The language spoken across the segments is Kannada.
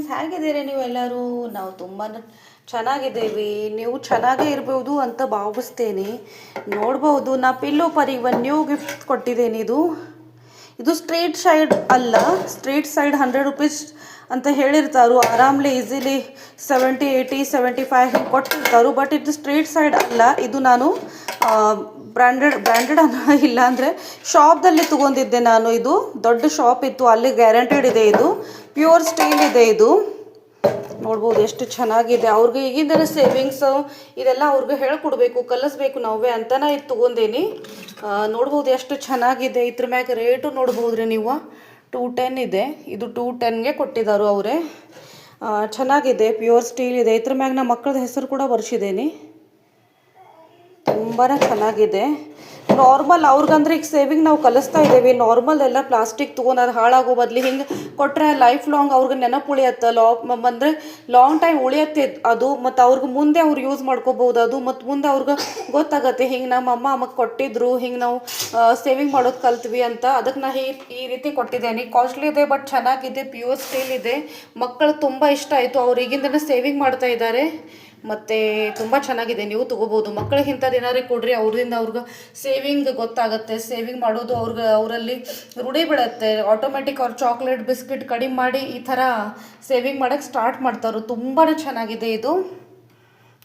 ಫ್ರೆಂಡ್ಸ್, ಹೇಗಿದ್ದೀರಿ ನೀವೆಲ್ಲರೂ? ನಾವು ತುಂಬಾ ಚೆನ್ನಾಗಿದ್ದೇವೆ. ನೀವು ಚೆನ್ನಾಗೇ ಇರ್ಬೋದು ಅಂತ ಭಾವಿಸ್ತೇನೆ. ನೋಡ್ಬೋದು, ನಾ ಪಿಲ್ಲೋ ಪರಿಗೆ ಒಂದು ನ್ಯೂ ಗಿಫ್ಟ್ ಕೊಟ್ಟಿದ್ದೇನೆ. ಇದು ಸ್ಟ್ರೇಟ್ ಸೈಡ್ ಅಲ್ಲ, ಸ್ಟ್ರೇಟ್ ಸೈಡ್ 100 ರುಪೀಸ್ ಅಂತ ಹೇಳಿರ್ತಾರು. ಆರಾಮ್ಲೆ ಈಸಿಲಿ 70, 80, 75 ಹಿಂಗೆ ಕೊಟ್ಟಿರ್ತಾರು. ಬಟ್ ಇದು ಸ್ಟ್ರೇಟ್ ಸೈಡ್ ಅಲ್ಲ. ಇದು ನಾನು ಬ್ರ್ಯಾಂಡೆಡ್ ಅನ್ನೋ ಇಲ್ಲ ಅಂದರೆ ಶಾಪ್ದಲ್ಲಿ ತೊಗೊಂಡಿದ್ದೆ ನಾನು. ಇದು ದೊಡ್ಡ ಶಾಪ್ ಇತ್ತು, ಅಲ್ಲಿ ಗ್ಯಾರಂಟೆಡ್ ಇದೆ. ಇದು ಪ್ಯೂರ್ ಸ್ಟೀಲ್ ಇದೆ. ಇದು ನೋಡ್ಬೋದು ಎಷ್ಟು ಚೆನ್ನಾಗಿದೆ. ಅವ್ರಿಗೆ ಈಗಿಂದನೇ ಸೇವಿಂಗ್ಸ್ ಇದೆಲ್ಲ ಅವ್ರಿಗೆ ಹೇಳ್ಕೊಡ್ಬೇಕು, ಕಲಿಸ್ಬೇಕು ನಾವೇ ಅಂತಲೇ ಇದು ತೊಗೊಂಡೇನಿ. ನೋಡ್ಬೋದು ಎಷ್ಟು ಚೆನ್ನಾಗಿದೆ. ಇದ್ರ ಮ್ಯಾಗ ರೇಟು ನೋಡ್ಬೋದ್ರಿ ನೀವು, 210 ಇದೆ. ಇದು 210ಗೆ ಕೊಟ್ಟಿದ್ದಾರೆ ಅವರೇ. ಚೆನ್ನಾಗಿದೆ, ಪ್ಯೂರ್ ಸ್ಟೀಲ್ ಇದೆ. ಇದ್ರ ಮ್ಯಾಗ ನಮ್ಮ ಮಕ್ಕಳದ ಹೆಸರು ಕೂಡ ಬರ್ಸಿದ್ದೀನಿ. ತುಂಬಾ ಚೆನ್ನಾಗಿದೆ. ನಾರ್ಮಲ್ ಅವ್ರಿಗಂದ್ರೆ ಈಗ ಸೇವಿಂಗ್ ನಾವು ಕಲಿಸ್ತಾ ಇದ್ದೇವೆ. ನಾರ್ಮಲ್ ಎಲ್ಲ ಪ್ಲಾಸ್ಟಿಕ್ ತೊಗೊಂಡು ಅದು ಹಾಳಾಗೋ ಬದಲು ಹಿಂಗೆ ಕೊಟ್ಟರೆ ಲೈಫ್ ಲಾಂಗ್ ಅವ್ರಿಗೆ ನೆನಪು ಉಳಿಯತ್ತೆ. ಅಂದರೆ ಲಾಂಗ್ ಟೈಮ್ ಉಳಿಯತ್ತೆ ಅದು. ಮತ್ತು ಅವ್ರಿಗೆ ಮುಂದೆ ಅವ್ರು ಯೂಸ್ ಮಾಡ್ಕೋಬೋದು ಅದು. ಮತ್ತು ಮುಂದೆ ಅವ್ರಿಗೆ ಗೊತ್ತಾಗತ್ತೆ, ಹಿಂಗೆ ನಮ್ಮ ಅಮ್ಮ ಅಮಗೆ ಕೊಟ್ಟಿದ್ರು, ಹಿಂಗೆ ನಾವು ಸೇವಿಂಗ್ ಮಾಡೋದು ಕಲ್ತ್ವಿ ಅಂತ. ಅದಕ್ಕೆ ನಾ ಈ ರೀತಿ ಕೊಟ್ಟಿದ್ದೇನೆ. ಕಾಸ್ಟ್ಲಿ ಇದೆ ಬಟ್ ಚೆನ್ನಾಗಿದೆ, ಪ್ಯೂರ್ ಸ್ಟೀಲ್ ಇದೆ. ಮಕ್ಕಳು ತುಂಬ ಇಷ್ಟ ಆಯಿತು. ಅವ್ರು ಈಗಿಂದನೇ ಸೇವಿಂಗ್ ಮಾಡ್ತಾ ಇದ್ದಾರೆ. ಮತ್ತು ತುಂಬ ಚೆನ್ನಾಗಿದೆ, ನೀವು ತೊಗೋಬೋದು. ಮಕ್ಕಳಿಗೆ ಇಂಥದ್ದು ಏನಾದ್ರು ಕೊಡ್ರಿ, ಅವ್ರಿಂದ ಅವ್ರಿಗೆ ಸೇವಿಂಗ್ ಗೊತ್ತಾಗುತ್ತೆ. ಸೇವಿಂಗ್ ಮಾಡೋದು ಅವರಲ್ಲಿ ರೂಢಿ ಬಿಡುತ್ತೆ. ಆಟೋಮೆಟಿಕ್ ಅವ್ರು ಚಾಕ್ಲೇಟ್ ಬಿಸ್ಕಿಟ್ ಕಡಿಮೆ ಮಾಡಿ ಈ ಥರ ಸೇವಿಂಗ್ ಮಾಡೋಕ್ಕೆ ಸ್ಟಾರ್ಟ್ ಮಾಡ್ತಾರೆ. ತುಂಬಾ ಚೆನ್ನಾಗಿದೆ ಇದು.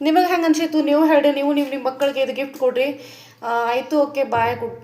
ನಿಮಗೆ ಹೆಂಗೆ ಅನ್ಸಿತ್ತು? ನೀವು ಹೇಳಿ, ನೀವು ನಿಮ್ಮ ಮಕ್ಕಳಿಗೆ ಇದು ಗಿಫ್ಟ್ ಕೊಡ್ರಿ. ಆಯಿತು, ಓಕೆ, ಬಾಯ್, ಗುಡ್.